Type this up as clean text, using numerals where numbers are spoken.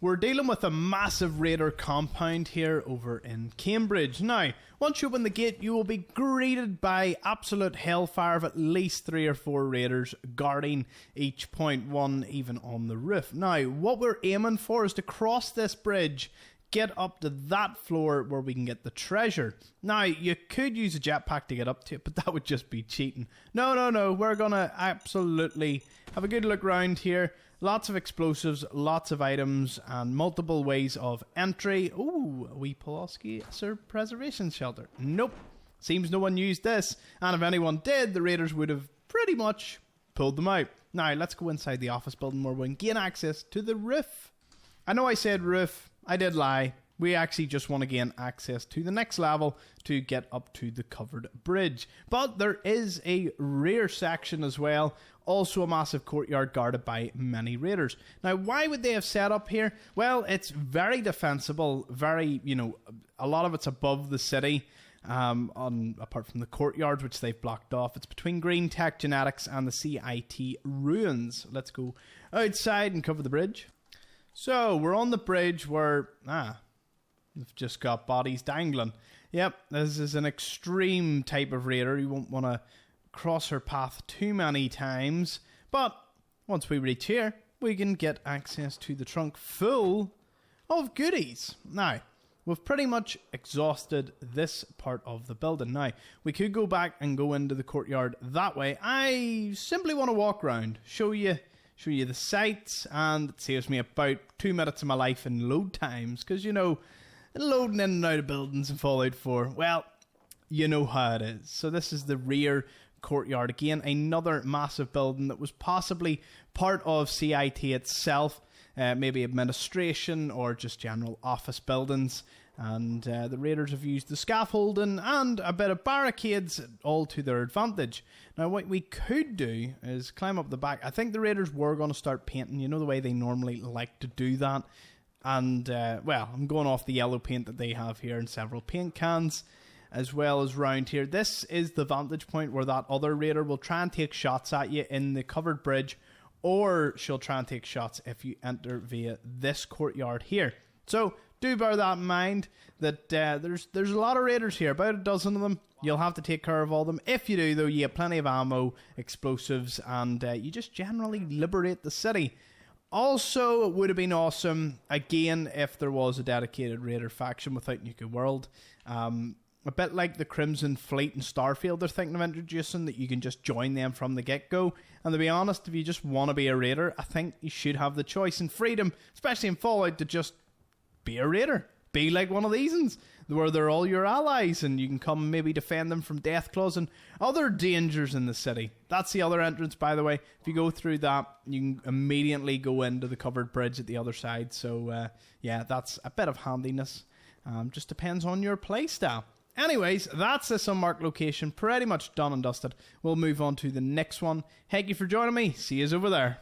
We're dealing with a massive raider compound here over in Cambridge. Now, once you open the gate, you will be greeted by absolute hellfire of at least 3 or 4 raiders guarding each point, one even on the roof. Now, what we're aiming for is to cross this bridge, get up to that floor where we can get the treasure. Now, you could use a jetpack to get up to it, but that would just be cheating. No, we're gonna absolutely have a good look around here. Lots of explosives, lots of items, and multiple ways of entry. Ooh, a wee Pulaski preservation shelter. Nope, seems no one used this, and if anyone did, the raiders would have pretty much pulled them out. Now, let's go inside the office building where we can gain access to the roof. I know I said roof, I did lie. We actually just want to gain access to the next level to get up to the covered bridge. But there is a rear section as well. Also a massive courtyard guarded by many raiders. Now, why would they have set up here? Well, it's very defensible. Very, a lot of it's above the city. Apart from the courtyard, which they've blocked off. It's between Green Tech Genetics and the CIT ruins. Let's go outside and cover the bridge. So, we're on the bridge where... we've just got bodies dangling. Yep, this is an extreme type of raider. You won't want to cross her path too many times. But once we reach here, we can get access to the trunk full of goodies. Now, we've pretty much exhausted this part of the building. Now, we could go back and go into the courtyard that way. I simply want to walk around, show you the sights, and it saves me about 2 minutes of my life in load times. Because, loading in and out of buildings in Fallout 4, well, you know how it is. So this is the rear courtyard. Again, another massive building that was possibly part of CIT itself, maybe administration or just general office buildings. And the raiders have used the scaffolding and a bit of barricades, all to their advantage. Now, what we could do is climb up the back. I think the raiders were going to start painting, the way they normally like to do that. And, I'm going off the yellow paint that they have here in several paint cans, as well as round here. This is the vantage point where that other raider will try and take shots at you in the covered bridge, or she'll try and take shots if you enter via this courtyard here. So, do bear that in mind, that there's a lot of raiders here, about a dozen of them. You'll have to take care of all of them. If you do, though, you have plenty of ammo, explosives, and you just generally liberate the city. Also, it would have been awesome, again, if there was a dedicated raider faction without Nuka World. A bit like the Crimson Fleet and Starfield they're thinking of introducing, that you can just join them from the get-go. And to be honest, if you just want to be a raider, I think you should have the choice and freedom, especially in Fallout, to just be a raider. Be like one of these ones, where they're all your allies, and you can come maybe defend them from Deathclaws and other dangers in the city. That's the other entrance, by the way. If you go through that, you can immediately go into the covered bridge at the other side. So, that's a bit of handiness. Just depends on your playstyle. Anyways, that's this unmarked location, pretty much done and dusted. We'll move on to the next one. Thank you for joining me. See you over there.